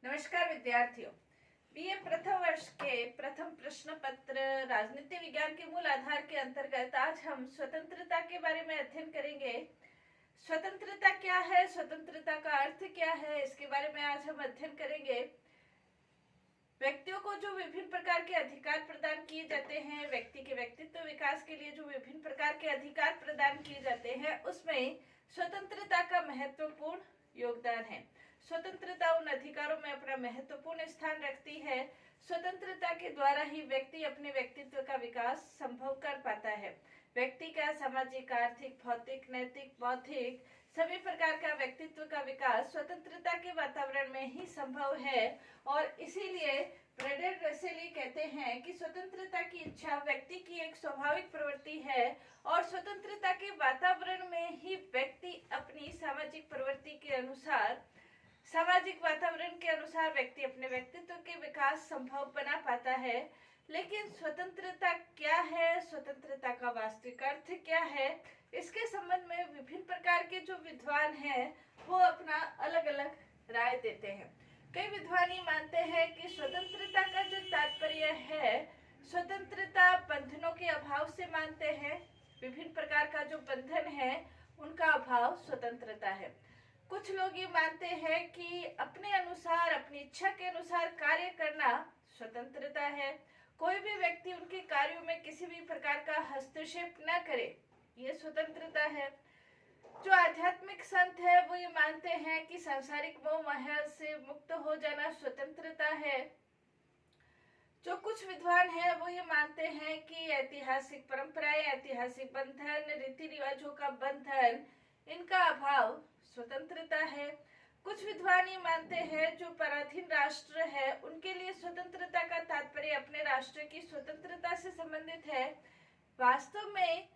नमस्कार विद्यार्थियों। बीए प्रथम वर्ष के प्रथम प्रश्न पत्र राजनीति विज्ञान के मूल आधार के अंतर्गत आज हम स्वतंत्रता के बारे में अध्ययन करेंगे। स्वतंत्रता क्या है, स्वतंत्रता का अर्थ क्या है, इसके बारे में आज हम अध्ययन करेंगे। व्यक्तियों को जो विभिन्न प्रकार के अधिकार प्रदान किए जाते हैं, व्यक्ति के व्यक्तित्व विकास के लिए जो विभिन्न प्रकार के अधिकार प्रदान किए जाते हैं, उसमें स्वतंत्रता का महत्वपूर्ण योगदान है। स्वतंत्रता उन अधिकारों में अपना महत्वपूर्ण स्थान रखती है। स्वतंत्रता के द्वारा ही व्यक्ति अपने व्यक्तित्व का विकास संभव कर पाता है। व्यक्ति का सामाजिक, आर्थिक, भौतिक, नैतिक, बौद्धिक सभी प्रकार का व्यक्तित्व का विकास स्वतंत्रता के वातावरण में ही संभव है और इसीलिए ब्रेडेन रसेली कहते हैं कि स्वतंत्रता की इच्छा व्यक्ति की एक स्वाभाविक प्रवृत्ति है और स्वतंत्रता के वातावरण में ही व्यक्ति अपनी सामाजिक प्रवृत्ति के अनुसार, सामाजिक वातावरण के अनुसार व्यक्ति अपने व्यक्तित्व के विकास संभव बना पाता है। लेकिन स्वतंत्रता क्या है, स्वतंत्रता का वास्तविक अर्थ क्या है, इसके संबंध में विभिन्न प्रकार के जो विद्वान हैं वो अपना अलग अलग राय देते हैं। कई विद्वान ये मानते हैं कि स्वतंत्रता का जो तात्पर्य है, स्वतंत्रता बंधनों के अभाव से मानते हैं। विभिन्न प्रकार का जो बंधन है उनका अभाव स्वतंत्रता है। कुछ लोग ये मानते हैं कि अपने अनुसार, अपनी इच्छा के अनुसार कार्य करना स्वतंत्रता है। कोई भी व्यक्ति उनके कार्यों में किसी भी प्रकार का हस्तक्षेप न करे, ये स्वतंत्रता है। जो आध्यात्मिक संत है वो ये मानते हैं कि सांसारिक मोह माया से मुक्त हो जाना स्वतंत्रता है। जो कुछ विद्वान हैं वो ये मानते हैं कि ऐतिहासिक परंपराएं, ऐतिहासिक बंधन, रीति रिवाजों का बंधन, इनका अभाव स्वतंत्रता है। कुछ विद्वान ये मानते हैं जो पराधीन राष्ट्र है उनके लिए स्वतंत्रता का तात्पर्य अपने राष्ट्र की स्वतंत्रता से संबंधित है। वास्तव में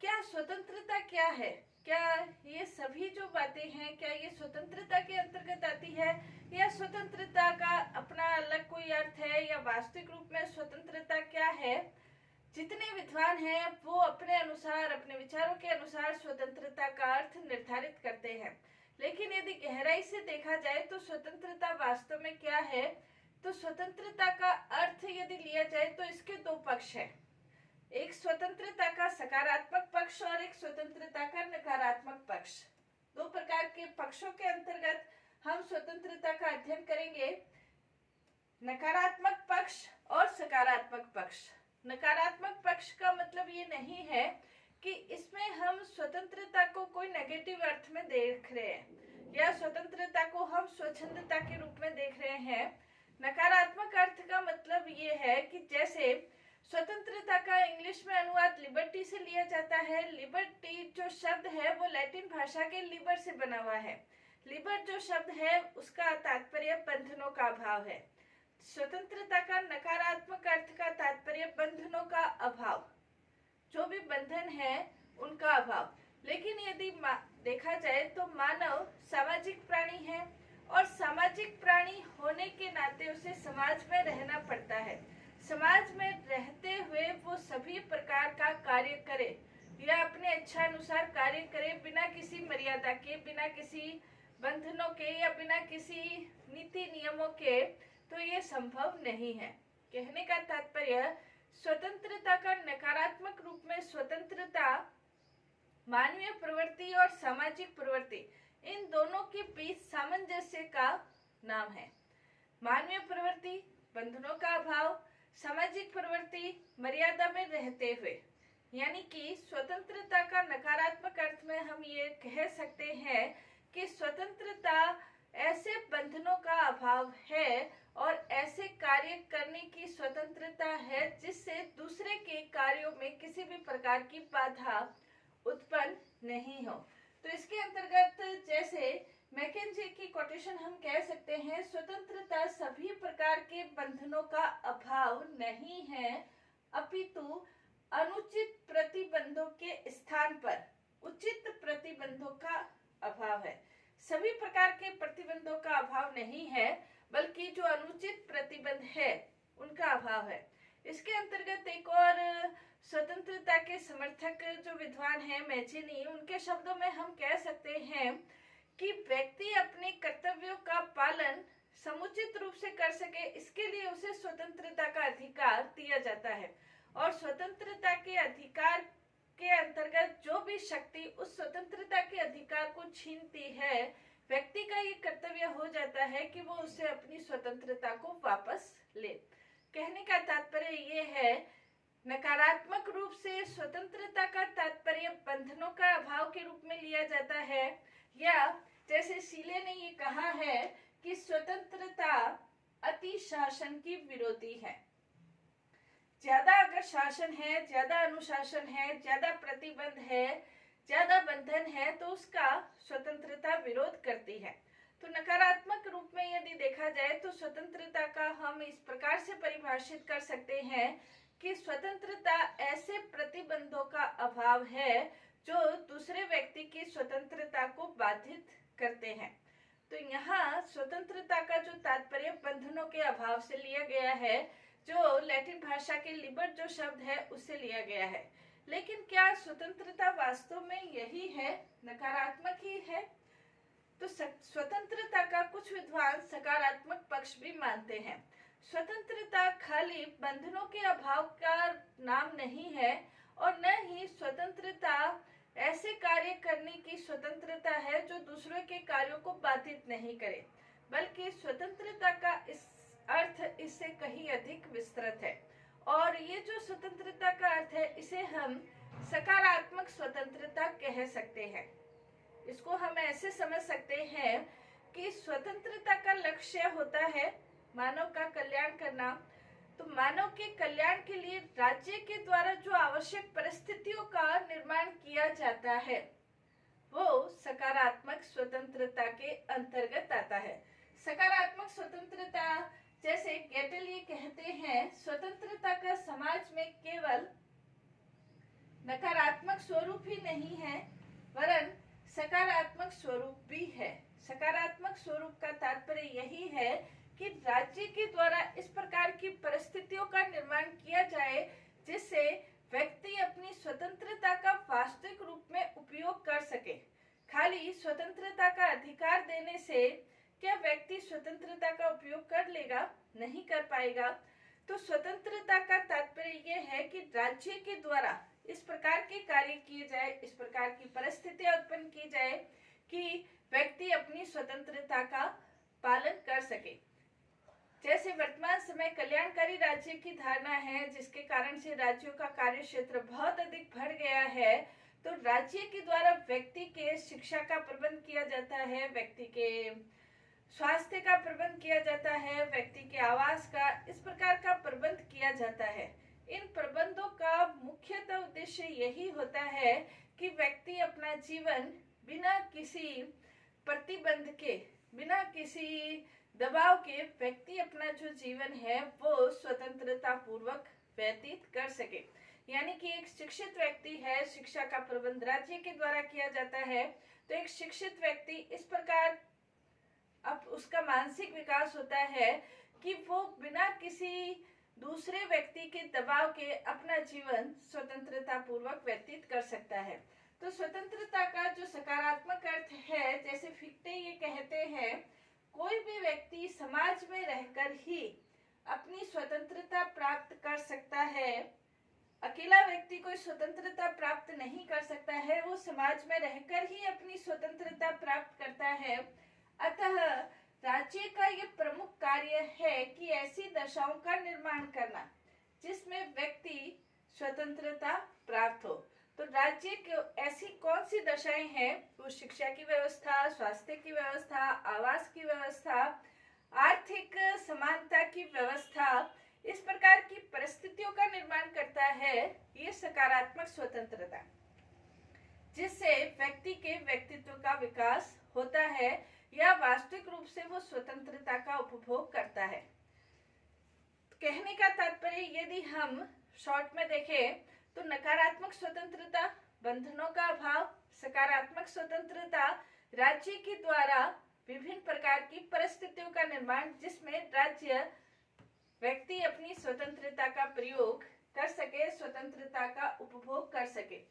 क्या स्वतंत्रता क्या है? क्या ये सभी जो बातें हैं, क्या ये स्वतंत्रता के अंतर्गत आती है या स्वतंत्रता का अपना अलग कोई अर्थ है, या वास्तविक रूप में स्वतंत्रता क्या है? जितने विद्वान हैं वो अपने अनुसार, अपने विचारों के अनुसार स्वतंत्रता का अर्थ निर्धारित करते हैं। लेकिन यदि गहराई से देखा जाए तो स्वतंत्रता वास्तव में क्या है, तो स्वतंत्रता का अर्थ यदि लिया जाए तो इसके दो पक्ष हैं। एक स्वतंत्रता का सकारात्मक पक्ष और एक स्वतंत्रता का नकारात्मक पक्ष। दो प्रकार के पक्षों के अंतर्गत हम स्वतंत्रता का अध्ययन करेंगे, नकारात्मक पक्ष और सकारात्मक पक्ष। नकारात्मक पक्ष का मतलब ये नहीं है कि इसमें हम स्वतंत्रता को कोई नेगेटिव अर्थ में देख रहे हैं या स्वतंत्रता को हम स्वच्छंदता के रूप में देख रहे हैं। नकारात्मक अर्थ का मतलब ये है कि जैसे स्वतंत्रता का इंग्लिश में अनुवाद लिबर्टी से लिया जाता है। लिबर्टी जो शब्द है वो लैटिन भाषा के लिबर से बना हुआ है। लिबर जो शब्द है उसका तात्पर्य बंधनों का अभाव है। स्वतंत्रता का नकारात्मक अर्थ का तात्पर्य बंधनों का अभाव, जो भी बंधन है उनका अभाव। लेकिन यदि देखा जाए तो मानव सामाजिक प्राणी है और सामाजिक प्राणी होने के नाते उसे समाज में रहना पड़ता है। समाज में रहते हुए वो सभी प्रकार का कार्य करे या अपने इच्छा अनुसार कार्य करे, बिना किसी मर्यादा के, बिना किसी बंधनों के या बिना किसी नीति नियमों के, तो ये संभव नहीं है। कहने का तात्पर्य स्वतंत्रता का नकारात्मक रूप में स्वतंत्रता मानवीय प्रवृत्ति और सामाजिक प्रवृत्ति, इन दोनों के बीच सामंजस्य का नाम है। मानवीय प्रवृत्ति बंधनों का अभाव, सामाजिक प्रवृत्ति मर्यादा में रहते हुए, यानी कि स्वतंत्रता का नकारात्मक अर्थ में हम ये कह सकते हैं कि स्वतंत्रता ऐसे बंधनों का अभाव है और ऐसे कार्य करने की स्वतंत्रता है जिससे दूसरे के कार्यों में किसी भी प्रकार की बाधा उत्पन्न नहीं हो। तो इसके अंतर्गत जैसे मैकेंजी की कोटेशन हम कह सकते हैं, स्वतंत्रता सभी प्रकार के बंधनों का अभाव नहीं है, अपितु अनुचित प्रतिबंधों के स्थान पर उचित प्रतिबंधों का अभाव है। सभी प्रकार के प्रतिबंधों का अभाव नहीं है, बल्कि जो अनुचित प्रतिबंध है उनका अभाव है। इसके अंतर्गत एक और स्वतंत्रता के समर्थक जो विद्वान हैं मैचिनी, उनके शब्दों में हम कह सकते हैं कि व्यक्ति अपने कर्तव्यों का पालन समुचित रूप से कर सके, इसके लिए उसे स्वतंत्रता का अधिकार दिया जाता है। और स्वतंत्रता के अधिकार के अंतर्गत जो भी शक्ति उस स्वतंत्रता के अधिकार को छीनती है, व्यक्ति का ये कर्तव्य हो जाता है कि वो उसे अपनी स्वतंत्रता को वापस ले। कहने का तात्पर्य ये है, नकारात्मक रूप से स्वतंत्रता का तात्पर्य बंधनों का अभाव के रूप में लिया जाता है, या जैसे शीले ने ये कहा है कि स्वतंत्रता अति शासन की विरोधी है। ज्यादा अगर शासन है, ज्यादा अनुशासन है, ज्यादा प्रतिबंध है, ज्यादा बंधन है, तो उसका स्वतंत्रता विरोध करती है। तो नकारात्मक रूप में यदि देखा जाए तो स्वतंत्रता का हम इस प्रकार से परिभाषित कर सकते हैं कि स्वतंत्रता ऐसे प्रतिबंधों का अभाव है जो दूसरे व्यक्ति की स्वतंत्रता को बाधित करते हैं। तो यहाँ स्वतंत्रता का जो तात्पर्य बंधनों के अभाव से लिया गया है, जो लैटिन भाषा के लिबर जो शब्द है उससे लिया गया है। लेकिन क्या स्वतंत्रता वास्तव में यही है, नकारात्मक ही है? तो स्वतंत्रता का कुछ विद्वान सकारात्मक पक्ष भी मानते हैं। स्वतंत्रता खाली बंधनों के अभाव का नाम नहीं है, और न ही स्वतंत्रता ऐसे कार्य करने की स्वतंत्रता है जो दूसरों के कार्यों को बाधित नहीं करे, बल्कि स्वतंत्रता का इस अर्थ इससे कहीं अधिक विस्तृत है। और ये जो स्वतंत्रता का अर्थ है, इसे हम सकारात्मक स्वतंत्रता कह सकते हैं। इसको हम ऐसे समझ सकते हैं कि स्वतंत्रता का लक्ष्य होता है मानव का कल्याण करना। तो मानव के कल्याण के लिए राज्य के द्वारा जो आवश्यक परिस्थितियों का निर्माण किया जाता है, वो सकारात्मक स्वतंत्रता के अंतर्गत आता है। सकारात्मक स्वतंत्रता, जैसे गेटल ये कहते हैं, स्वतंत्रता का समाज में केवल नकारात्मक स्वरूप ही नहीं है, वरन सकारात्मक स्वरूप भी है। सकारात्मक स्वरूप का तात्पर्य यही है कि राज्य के द्वारा इस प्रकार की परिस्थितियों का निर्माण किया जाए जिससे व्यक्ति अपनी स्वतंत्रता का वास्तविक रूप में उपयोग कर सके। खाली स्वतंत्रता का अधिकार देने से क्या व्यक्ति स्वतंत्रता का उपयोग कर लेगा? नहीं कर पाएगा। तो स्वतंत्रता का तात्पर्य यह है कि राज्य के द्वारा इस प्रकार के कार्य किए जाए, इस प्रकार की परिस्थितियां उत्पन्न की जाए कि व्यक्ति अपनी स्वतंत्रता का पालन कर सके। जैसे वर्तमान समय कल्याणकारी राज्य की धारणा है, जिसके कारण से राज्यों का कार्य क्षेत्र बहुत अधिक बढ़ गया है। तो राज्य के द्वारा व्यक्ति के शिक्षा का प्रबंध किया जाता है, व्यक्ति के स्वास्थ्य का प्रबंध किया जाता है, व्यक्ति के आवास का, इस प्रकार का प्रबंध किया जाता है। इन प्रबंधों का मुख्यतः उद्देश्य यही होता है कि व्यक्ति अपना जीवन बिना किसी प्रतिबंध के, बिना किसी दबाव के, व्यक्ति अपना जो जीवन है वो स्वतंत्रता पूर्वक व्यतीत कर सके। यानी कि एक शिक्षित व्यक्ति है, शिक्षा का प्रबंध राज्य के द्वारा किया जाता है, तो एक शिक्षित व्यक्ति इस प्रकार अब उसका मानसिक विकास होता है कि वो बिना किसी दूसरे व्यक्ति के दबाव के अपना जीवन स्वतंत्रता पूर्वक व्यतीत कर सकता है। तो स्वतंत्रता का जो सकारात्मक अर्थ है, जैसे फिक्टे ये कहते हैं, कोई भी व्यक्ति समाज में रहकर ही अपनी स्वतंत्रता प्राप्त कर सकता है। अकेला व्यक्ति कोई स्वतंत्रता प्राप्त नहीं कर सकता है, वो समाज में रहकर ही अपनी स्वतंत्रता प्राप्त करता है। अतः राज्य का ये प्रमुख कार्य है कि ऐसी दशाओं का निर्माण करना जिसमें व्यक्ति स्वतंत्रता प्राप्त हो। तो राज्य की ऐसी कौन सी दशाएं हैं? तो शिक्षा की व्यवस्था, स्वास्थ्य की व्यवस्था, आवास की व्यवस्था, आर्थिक समानता की व्यवस्था, इस प्रकार की परिस्थितियों का निर्माण करता है ये सकारात्मक स्वतंत्रता, जिससे व्यक्ति के व्यक्तित्व का विकास होता है या वास्तविक रूप से वो स्वतंत्रता का उपभोग करता है। कहने का तात्पर्य यदि हम शॉर्ट में देखें तो नकारात्मक स्वतंत्रता, बंधनों का अभाव, सकारात्मक स्वतंत्रता, राज्य के द्वारा विभिन्न प्रकार की परिस्थितियों का निर्माण जिसमें राज्य व्यक्ति अपनी स्वतंत्रता का प्रयोग कर सके, स्वतंत्रता का उपभोग कर सके।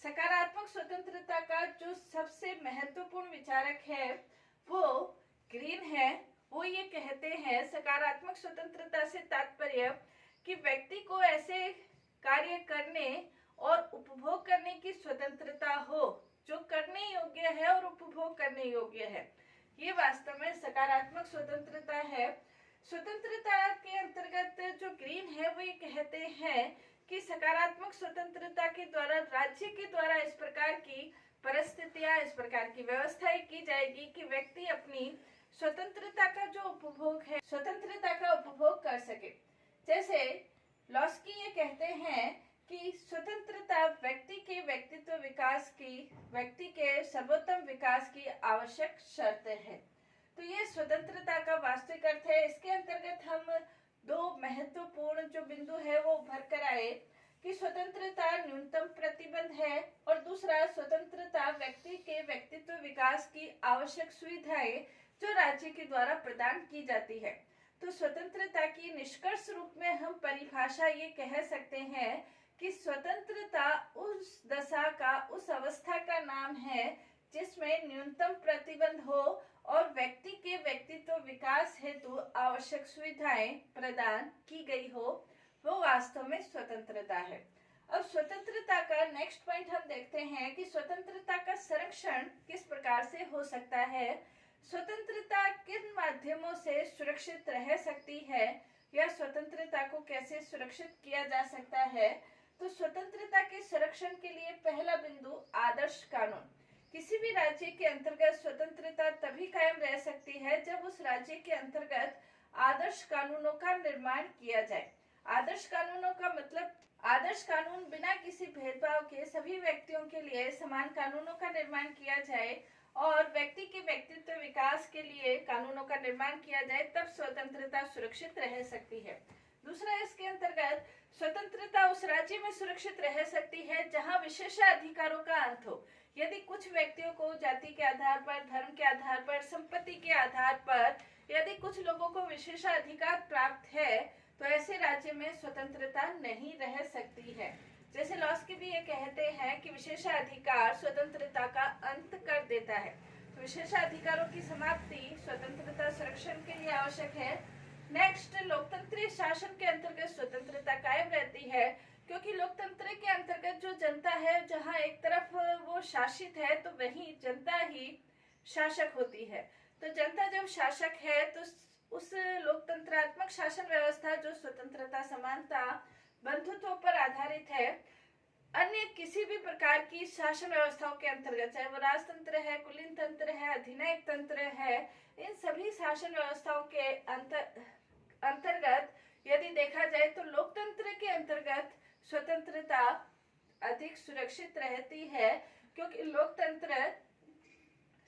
सकारात्मक स्वतंत्रता का जो सबसे महत्वपूर्ण विचारक है वो ग्रीन है। वो ये कहते हैं सकारात्मक स्वतंत्रता से तात्पर्य कि व्यक्ति को ऐसे कार्य करने और उपभोग करने की स्वतंत्रता हो जो करने योग्य है और उपभोग करने योग्य है। ये वास्तव में सकारात्मक स्वतंत्रता है। स्वतंत्रता के अंतर्गत जो ग्रीन है वो ये कहते हैं कि सकारात्मक स्वतंत्रता के द्वारा राज्य के द्वारा इस प्रकार की परिस्थितियां, इस प्रकार की व्यवस्थाएं की जाएगी कि व्यक्ति अपनी स्वतंत्रता का जो उपभोग है, स्वतंत्रता का उपभोग कर सके। जैसे लॉस्की ये कहते हैं कि स्वतंत्रता व्यक्ति के व्यक्तित्व विकास की, व्यक्ति के सर्वोत्तम विकास की आवश्यक शर्त है। तो ये स्वतंत्रता का वास्तविक अर्थ है। इसके अंतर्गत हम दो महत्वपूर्ण जो बिंदु है वो उभर कर आए कि स्वतंत्रता न्यूनतम प्रतिबंध है और दूसरा स्वतंत्रता व्यक्ति के व्यक्तित्व विकास की आवश्यक सुविधाएं जो राज्य के द्वारा प्रदान की जाती है। तो स्वतंत्रता की निष्कर्ष रूप में हम परिभाषा ये कह सकते हैं कि स्वतंत्रता उस दशा का, उस अवस्था का नाम है जिसमें न्यूनतम प्रतिबंध हो और व्यक्ति के व्यक्तित्व विकास हेतु आवश्यक सुविधाएं प्रदान की गई हो, वो वास्तव में स्वतंत्रता है। अब स्वतंत्रता का नेक्स्ट पॉइंट हम देखते हैं कि स्वतंत्रता का संरक्षण किस प्रकार से हो सकता है, स्वतंत्रता किन माध्यमों से सुरक्षित रह सकती है या स्वतंत्रता को कैसे सुरक्षित किया जा सकता है। तो स्वतंत्रता के संरक्षण के लिए पहला बिंदु आदर्श कानून। किसी भी राज्य के अंतर्गत स्वतंत्रता तभी कायम रह सकती है जब उस राज्य के अंतर्गत आदर्श कानूनों का निर्माण किया जाए। आदर्श कानूनों का मतलब आदर्श कानून बिना किसी भेदभाव के सभी व्यक्तियों के लिए समान कानूनों का निर्माण किया जाए और व्यक्ति के व्यक्तित्व विकास के लिए कानूनों का निर्माण किया जाए, तब स्वतंत्रता सुरक्षित रह सकती है। दूसरा, इसके अंतर्गत स्वतंत्रता उस राज्य में सुरक्षित रह सकती है जहां विशेषाधिकारों का अंत हो। यदि कुछ व्यक्तियों को जाति के आधार पर, धर्म के आधार पर, संपत्ति के आधार पर यदि कुछ लोगों को विशेषाधिकार प्राप्त है तो ऐसे राज्य में स्वतंत्रता नहीं रह सकती है। जैसे लॉस्की भी ये कहते हैं कि विशेषाधिकार स्वतंत्रता का अंत कर देता है। तो विशेषाधिकारों की समाप्ति स्वतंत्रता संरक्षण के लिए आवश्यक है। नेक्स्ट, लोकतंत्रीय शासन के अंतर्गत स्वतंत्रता कायम रहती है क्योंकि लोकतंत्र के अंतर्गत जो जनता है, जहां एक तरफ वो शासित है तो वहीं जनता ही शासक होती है। तो जनता जब शासक है तो उस लोकतंत्रात्मक शासन व्यवस्था जो स्वतंत्रता, समानता, बंधुत्व पर आधारित है, अन्य किसी भी प्रकार की शासन व्यवस्थाओं के अंतर्गत, चाहे वो राजतंत्र है, कुलीन तंत्र है, अधिनायक तंत्र है, इन सभी शासन व्यवस्थाओं के अंतर्गत यदि देखा जाए तो लोकतंत्र के अंतर्गत स्वतंत्रता अधिक सुरक्षित रहती है क्योंकि लोकतंत्र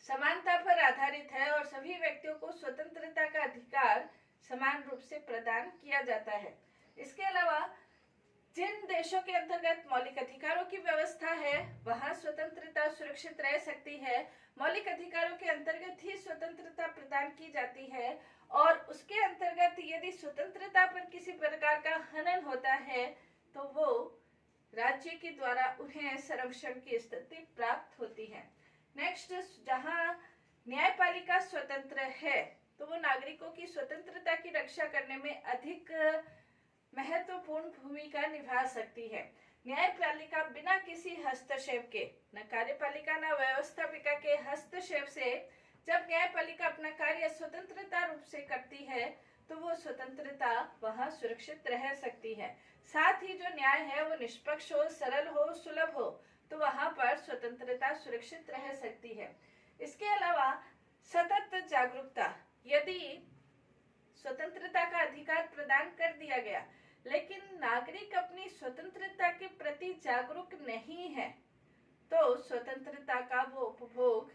समानता पर आधारित है और सभी व्यक्तियों को स्वतंत्रता का अधिकार समान रूप से प्रदान किया जाता है। इसके अलावा जिन देशों के अंतर्गत मौलिक अधिकारों की व्यवस्था है वहां स्वतंत्रता सुरक्षित रह सकती है। मौलिक अधिकारों के अंतर्गत ही स्वतंत्रता प्रदान की जाती है और उसके अंतर्गत यदि स्वतंत्रता पर किसी प्रकार का हनन होता है तो वो राज्य के द्वारा उन्हें संरक्षण की स्थिति प्राप्त होती है। नेक्स्ट, जहां न्यायपालिका स्वतंत्र है तो वो नागरिकों की स्वतंत्रता की रक्षा करने में अधिक महत्वपूर्ण भूमिका निभा सकती है। न्यायपालिका बिना किसी हस्तक्षेप के, न कार्यपालिका न व्यवस्थापिका के हस्तक्षेप से, जब न्यायपालिका अपना कार्य स्वतंत्रता रूप से करती है तो वो स्वतंत्रता वहां सुरक्षित रह सकती है। साथ ही जो न्याय है वो निष्पक्ष हो, सरल हो, सुलभ हो, तो वहां पर स्वतंत्रता सुरक्षित रह सकती है। इसके अलावा सतत जागरूकता, यदि स्वतंत्रता का अधिकार प्रदान कर दिया गया लेकिन नागरिक अपनी स्वतंत्रता के प्रति जागरूक नहीं है तो स्वतंत्रता का वो उपभोग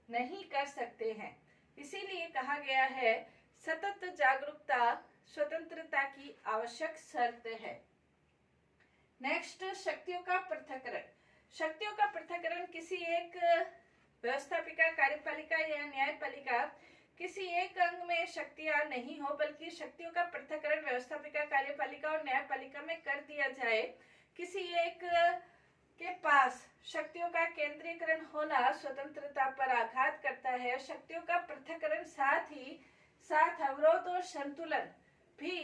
नहीं कर सकते हैं। इसीलिए कहा गया है सतत जागरूकता स्वतंत्रता की आवश्यक शर्त है। नेक्स्ट, शक्तियों का पृथक्करण। शक्तियों का पृथक्करण किसी एक व्यवस्थापिका, कार्यपालिका या न्यायपालिका किसी एक अंग में शक्तियां नहीं हो बल्कि शक्तियों का पृथक्करण व्यवस्थापिका, कार्यपालिका और न्यायपालिका में कर दिया जाए। किसी एक के पास शक्तियों का केंद्रीकरण होना स्वतंत्रता पर आघात करता है। शक्तियों का पृथक्करण साथ ही साथ अवरोध और संतुलन भी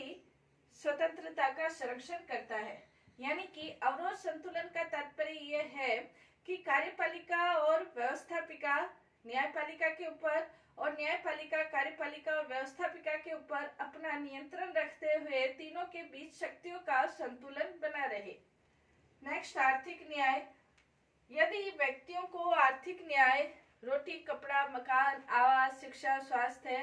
स्वतंत्रता का संरक्षण करता है। यानी कि अवरोध संतुलन का तात्पर्य यह है कि कार्यपालिका और व्यवस्थापिका न्यायपालिका के ऊपर और न्यायपालिका कार्यपालिका और व्यवस्थापिका के ऊपर अपना नियंत्रण रखते हुए तीनों के बीच शक्तियों का संतुलन बना रहे। नेक्स्ट, आर्थिक न्याय। यदि व्यक्तियों को आर्थिक न्याय, रोटी, कपड़ा, मकान, आवास, शिक्षा, स्वास्थ्य,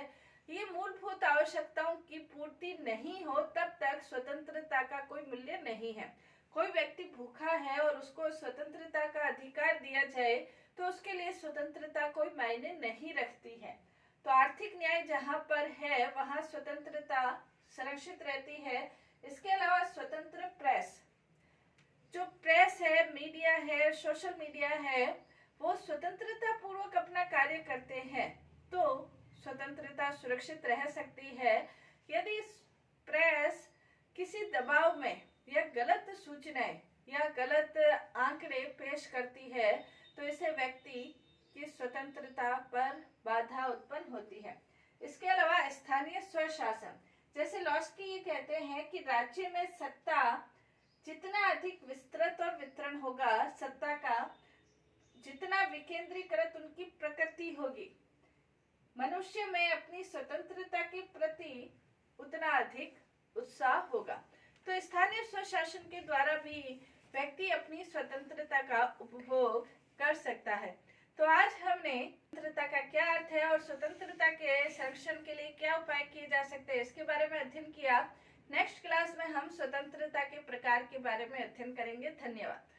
ये मूलभूत आवश्यकताओं की पूर्ति नहीं हो तब तक स्वतंत्रता का कोई मूल्य नहीं है। कोई व्यक्ति भूखा है और उसको स्वतंत्रता का अधिकार दिया जाए तो उसके लिए स्वतंत्रता कोई मायने नहीं रखती है। तो आर्थिक न्याय जहाँ पर है वहाँ स्वतंत्रता संरक्षित रहती है। इसके अलावा स्वतंत्र प्रेस, जो प्रेस है, मीडिया है, सोशल मीडिया है, वो स्वतंत्रता पूर्वक अपना कार्य करते हैं तो स्वतंत्रता सुरक्षित रह सकती है। यदि प्रेस किसी दबाव में या गलत सूचनाएं या गलत आंकड़े पेश करती है तो इसे व्यक्ति की स्वतंत्रता पर बाधा उत्पन्न होती है। इसके अलावा स्थानीय स्वशासन, जैसे लॉस्की ये कहते हैं कि राज्य में सत्ता जितना अधिक विस्तृत और वितरण होगा, सत्ता का जितना विकेंद्रीकृत उनकी प्रकृति होगी, मनुष्य में अपनी स्वतंत्रता के प्रति उतना अधिक उत्साह होगा। तो स्थानीय स्वशासन के द्वारा भी व्यक्ति अपनी स्वतंत्रता का उपभोग कर सकता है। तो आज हमने स्वतंत्रता का क्या अर्थ है और स्वतंत्रता के संरक्षण के लिए क्या उपाय किए जा सकते हैं इसके बारे में अध्ययन किया। नेक्स्ट क्लास में हम स्वतंत्रता के प्रकार के बारे में अध्ययन करेंगे। धन्यवाद।